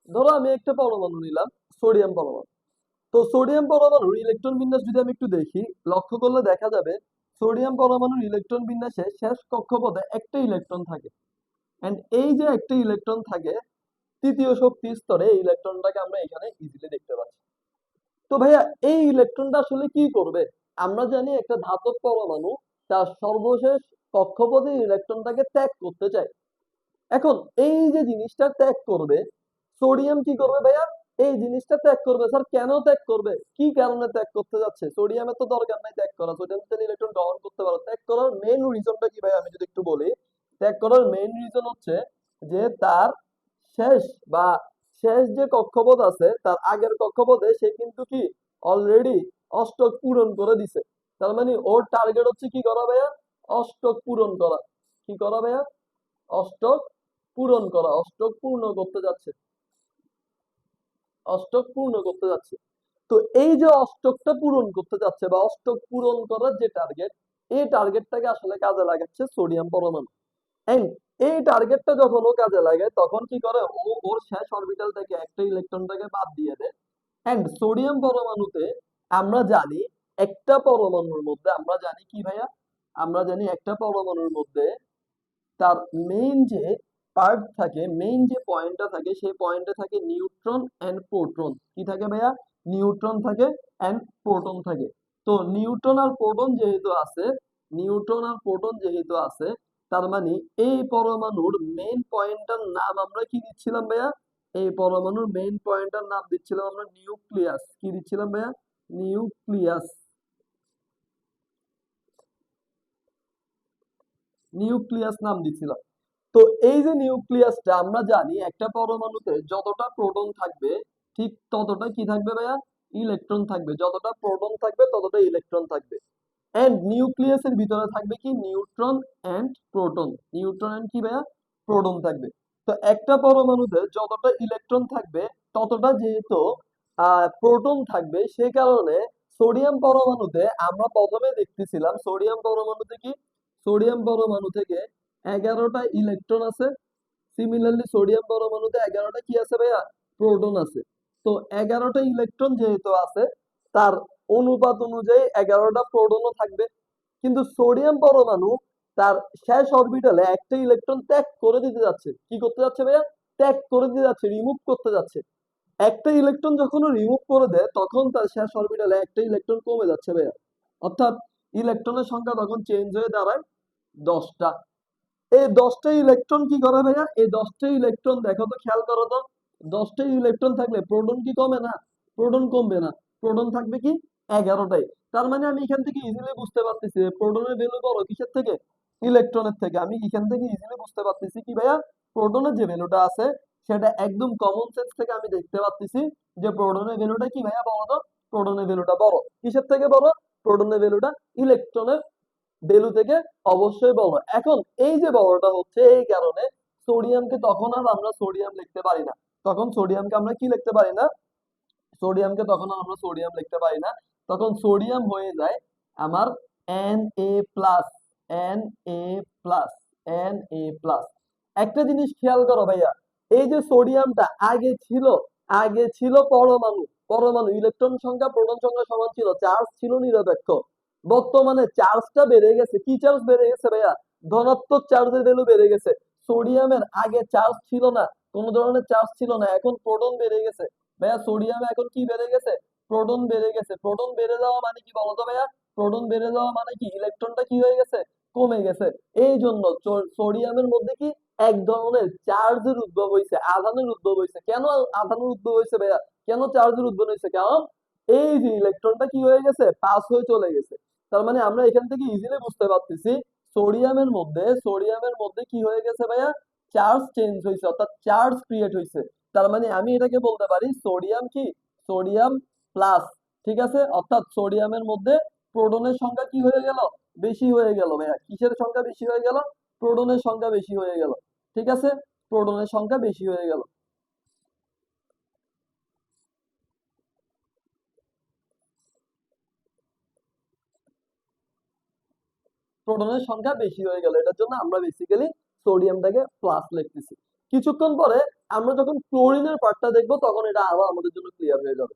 ধরো আমি একটা পরমাণু নিলাম, সোডিয়াম পরমাণু। তো সোডিয়াম পরমাণুর ইলেকট্রন বিন্যাস যদি আমি একটু দেখি, লক্ষ্য করলে দেখা যাবে সোডিয়াম পরমাণুর ইলেকট্রন বিন্যাসে শেষ কক্ষপথে একটা ইলেকট্রন থাকে। এন্ড এই যে একটা ইলেকট্রন থাকে, তৃতীয় শক্তি স্তরে এই ইলেকট্রনটাকে আমরা এখানে ইজিলি দেখতে পাচ্ছি। তো ভাইয়া এই ইলেকট্রনটা আসলে কি করবে? আমরা জানি একটা ধাতব পরমাণু তার সর্বশেষ কক্ষপথে ইলেকট্রনটাকে ত্যাগ করতে চায়। এখন এই যে জিনিসটা ত্যাগ করবে, সোডিয়াম কি করবে ভাইয়া? এই জিনিসটা ত্যাগ করবে। স্যার কেন ত্যাগ করবে? কি কারণে ত্যাগ করতে যাচ্ছে? সোডিয়ামের তো দরকার নাই ত্যাগ করা, সোডিয়াম চাইলে ইলেকট্রন গ্রহণ করতে পারো। ত্যাগ করার মেইন রিজনটা কি ভাইয়া, আমি যদি একটু বলি। ত্যাগ করার মেইন রিজন হচ্ছে যে তার শেষ বা শেষ যে কক্ষপথ আছে তার আগের কক্ষপথে সে কিন্তু কি অলরেডি অষ্টক পূরণ করে দিছে। তার মানে ওর টার্গেট হচ্ছে কি করা ভাইয়া? অষ্টক পূরণ করা। কি করা ভাইয়া? অষ্টক পূরণ করা, অষ্টক পূর্ণ করতে যাচ্ছে, অষ্টক পূর্ণ করতে যাচ্ছে। তো এই যে অষ্টকটা পূরণ করতে যাচ্ছে বা অষ্টক পূরণ করার যে টার্গেট, এই টার্গেটটাকে আসলে কাজে লাগাচ্ছে সোডিয়াম পরমাণু। এন্ড এই টার্গেটটা যখন ও কাজে লাগে তখন কি করে, ও ওর শেষ অরবিটাল থেকে একটা ইলেকট্রনটাকে বাদ দিয়ে দেয়। এন্ড সোডিয়াম পরমাণুতে আমরা জানি একটা পরমাণুর মধ্যে, আমরা জানি কি ভাইয়া, আমরা জানি একটা পরমাণুর মধ্যে তার মেইন যে পার্ট থাকে, মেইন যে পয়েন্টটা থাকে, সেই পয়েন্টে থাকে নিউট্রন এন্ড প্রোটন। কি থাকে ভাইয়া? নিউট্রন থাকে এন্ড প্রোটন থাকে। তো নিউট্রন আর প্রোটন যেহেতু আছে, নিউট্রন আর প্রোটন যেহেতু আছে, তার মানে এই পরমাণুর মেইন পয়েন্টটার নাম আমরা কি দিচ্ছিলাম ভাইয়া? এই পরমাণুর মেইন পয়েন্টটার নাম দিচ্ছিলাম আমরা নিউক্লিয়াস। কি দিচ্ছিলাম ভাইয়া? নিউক্লিয়াস। নিউক্লিয়াস নাম দিচ্ছিলাম। তো এই যে নিউক্লিয়াসটা, আমরা জানি একটা পরমাণুতে যতটা প্রোটন থাকবে ঠিক ততটা কি থাকবে ভাইয়া? ইলেকট্রন থাকবে। যতটা প্রোটন থাকবে ততটা ইলেকট্রন থাকবে। এন্ড নিউক্লিয়াসের ভিতরে থাকবে কি? Neutron and proton. Neutron and কি ভাইয়া? প্রোটন থাকবে। তো একটা পরমাণুতে যতটা ইলেকট্রন থাকবে ততটা যেহেতু প্রোটন থাকবে, সেই কারণে সোডিয়াম পরমাণুতে আমরা প্রথমে দেখতেছিলাম সোডিয়াম পরমাণুতে কি, সোডিয়াম পরমাণু থেকে 11টা ইলেকট্রন আছে। সিমিলারলি সোডিয়াম পরমাণুতে 11টা কি আছে ভাইয়া? প্রোটন আছে। তো 11টা ইলেকট্রন যেহেতু আছে, তার অনুপাত অনুযায়ী 11টা প্রোটনও থাকবে। কিন্তু সোডিয়াম পরমাণু তার শেষ অরবিটালে একটা ইলেকট্রন ত্যাগ করে দিতে যাচ্ছে। কি করতে যাচ্ছে ভাইয়া? ত্যাগ করে দিতে যাচ্ছে, রিমুভ করতে যাচ্ছে। একটা ইলেকট্রন যখন রিমুভ করে দেয় তখন তার শেষ অরবিটালে একটা ইলেকট্রন কমে যাচ্ছে ভাইয়া। অর্থাৎ ইলেকট্রনের সংখ্যা তখন চেঞ্জ হয়ে দাঁড়ায় 10টা। এই 10টা ইলেকট্রন কি করে ভাইয়া? এই 10টা ইলেকট্রন দেখো তো, খেয়াল করো তো, 10টা ইলেকট্রন থাকলে প্রোটন কি কমে না? প্রোটন কমবে না। প্রোটন থাকবে কি? 11টাই। তার মানে আমি এখান থেকে ইজিলি বুঝতে পারতেছি প্রোটনের ভ্যালু বড় কিসের থেকে? ইলেকট্রনের থেকে। আমি এখান থেকে ইজিলি বুঝতে পারতেছি কি ভাইয়া, প্রোটনের যে ভ্যালুটা আছে সেটা একদম কমন সেন্স থেকে আমি দেখতে পারতেছি যে প্রোটনের ভ্যালুটা কি ভাইয়া বলো তো? প্রোটনের ভ্যালুটা বড়। কিসের থেকে বড়? প্রোটনের ভ্যালুটা ইলেকট্রনের ভ্যালু থেকে অবশ্যই বড়। এখন এই যে বড়টা হচ্ছে, এই কারণে সোডিয়ামকে তখন আর আমরা সোডিয়াম লিখতে পারি না। তখন সোডিয়ামকে আমরা কি লিখতে পারি না? সোডিয়ামকে তখন আর আমরা সোডিয়াম লিখতে পারি না। তখন সোডিয়াম হয়ে যায় আমার Na+, Na+, Na+। একটা জিনিস খেয়াল করো ভাইয়া, এই যে সোডিয়ামটা আগে ছিল পরমাণু। পরমাণু ইলেকট্রন সংখ্যা প্রোটন সংখ্যা সমান ছিল, চার্জ ছিল নিরপেক্ষ। বর্তমানে চার্জটা বেড়ে গেছে। কি চার্জ বেড়ে গেছে ভাইয়া? ধনাত্মক চার্জের ভ্যালু বেড়ে গেছে। সোডিয়ামের আগে চার্জ ছিল না, কোনো ধরনের চার্জ ছিল না, এখন প্রোটন বেড়ে গেছে। ভাইয়া সোডিয়ামে এখন কি বেড়ে গেছে? প্রোটন বেড়ে গেছে। প্রোটন বেড়ে যাওয়া মানে কি বলতো ভাইয়া? প্রোটন বেড়ে যাওয়া মানে কি? ইলেকট্রনটা কি হয়ে গেছে? কমে গেছে। এই জন্য সোডিয়ামের মধ্যে কি এক ধরনের চার্জের উদ্ভব হয়েছে, আধানের উদ্ভব হয়েছে। কেন আধানের উদ্ভব হয়েছে ভাইয়া? কেন চার্জের উদ্ভব হয়েছে? কারণ এই যে ইলেকট্রনটা কি হয়ে গেছে? পাস হয়ে চলে গেছে। তার মানে আমরা এখান থেকে ইজিলি বুঝতে পারতেছি সোডিয়ামের মধ্যে কি হয়ে গেছে ভাইয়া? চার্জ চেঞ্জ হয়েছে, অর্থাৎ চার্জ ক্রিয়েট হয়েছে। তার মানে আমি এটাকে বলতে পারি সোডিয়াম কি? Sodium plus. ঠিক আছে, অর্থাৎ সোডিয়ামের মধ্যে প্রোটনের সংখ্যা কি হয়ে গেল? বেশি হয়ে গেল ভাইয়া। কিসের সংখ্যা বেশি হয়ে গেল? প্রোটনের সংখ্যা বেশি হয়ে গেল। ঠিক আছে, প্রোটনের সংখ্যা বেশি হয়ে গেল। প্রোটনের সংখ্যা বেশি হয়ে গেল, এটার জন্য আমরা বেসিক্যালি সোডিয়ামটাকে প্লাস লিখতেছি। কিছুক্ষণ পরে আমরা যখন ক্লোরিনের পার্টটা দেখবো তখন এটা আরো আমাদের জন্য ক্লিয়ার হয়ে যাবে।